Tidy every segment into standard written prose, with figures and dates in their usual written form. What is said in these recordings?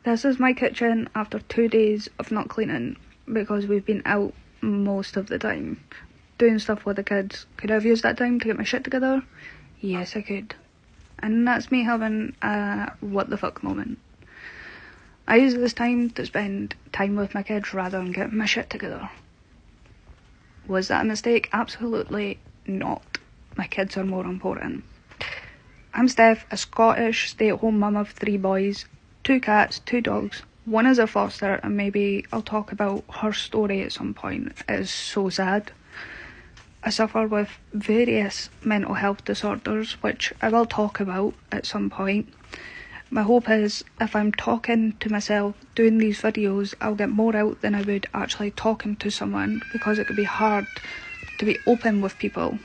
This is my kitchen after 2 days of not cleaning because we've been out most of the time doing stuff with the kids. Could I have used that time to get my shit together? Yes, I could. And that's me having a what the fuck moment. I use this time to spend time with my kids rather than getting my shit together. Was that a mistake? Absolutely not. My kids are more important. I'm Steph, a Scottish stay-at-home mum of 3 boys, 2 cats, 2 dogs. One is a foster, and maybe I'll talk about her story at some point. It is so sad. I suffer with various mental health disorders, which I will talk about at some point. My hope is, if I'm talking to myself, doing these videos, I'll get more out than I would actually talking to someone, because it could be hard to be open with people.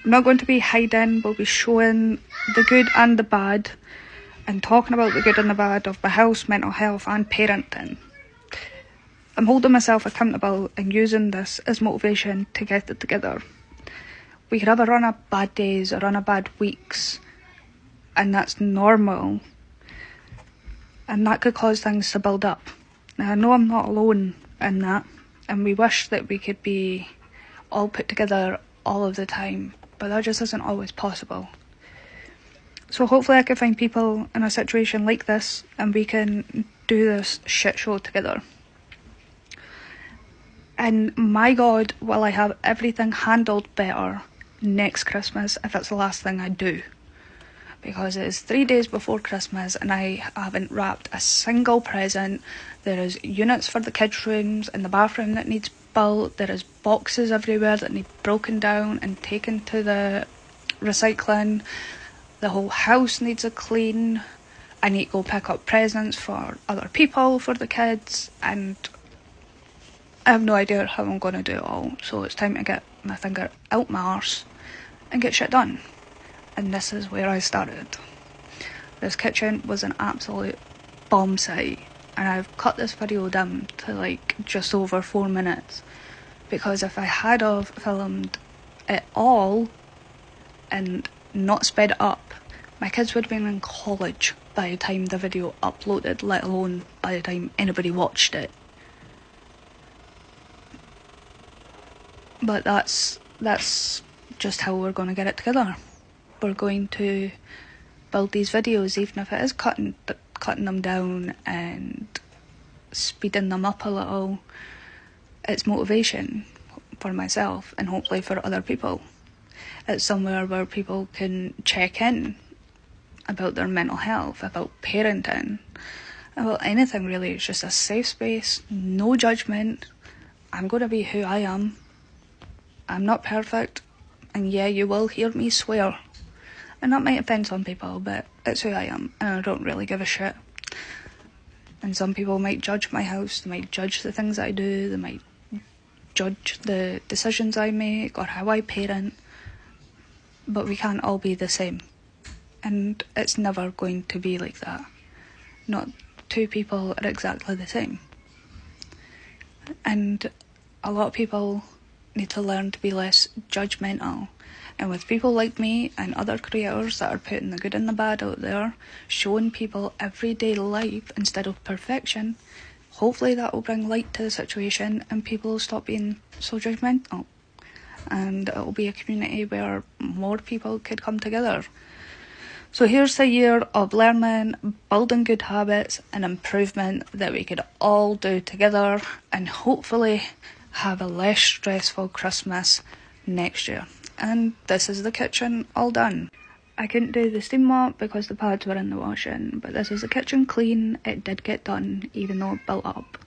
I'm not going to be hiding, we'll be showing the good and the bad, and talking about the good and the bad of my house, mental health and parenting. I'm holding myself accountable and using this as motivation to get it together. We could have a run of bad days, a run of bad weeks, and that's normal. And that could cause things to build up. Now, I know I'm not alone in that, and we wish that we could be all put together all of the time, but that just isn't always possible. So hopefully I can find people in a situation like this and we can do this shit show together. And my God, will I have everything handled better next Christmas if it's the last thing I do. Because it is 3 days before Christmas and I haven't wrapped a single present. There is units for the kids' rooms and the bathroom that needs built. There is boxes everywhere that need broken down and taken to the recycling. The whole house needs a clean. I need to go pick up presents for other people, for the kids, and I have no idea how I'm going to do it all. So it's time to get my finger out my arse and get shit done. And this is where I started. This kitchen was an absolute bomb site, and I've cut this video down to like just over 4 minutes, because if I had have filmed it all and not sped it up, my kids would have been in college by the time the video uploaded, let alone by the time anybody watched it. But that's just how we're going to get it together. We're going to build these videos, even if it is cutting them down and speeding them up a little. It's motivation for myself and hopefully for other people. It's somewhere where people can check in about their mental health, about parenting, about anything really. It's just a safe space, no judgment. I'm going to be who I am. I'm not perfect, and yeah, you will hear me swear. And that might offend some people, but it's who I am, and I don't really give a shit. And some people might judge my house, they might judge the things I do, they might judge the decisions I make or how I parent, but we can't all be the same. And it's never going to be like that. Not 2 people are exactly the same. And a lot of people need to learn to be less judgmental. And with people like me and other creators that are putting the good and the bad out there, showing people everyday life instead of perfection, hopefully that will bring light to the situation and people will stop being so judgmental. And it will be a community where more people could come together. So here's the year of learning, building good habits and improvement that we could all do together, and hopefully have a less stressful Christmas next year. And this is the kitchen all done. I couldn't do the steam mop because the pads were in the washing, but this is the kitchen clean. It did get done, even though it built up.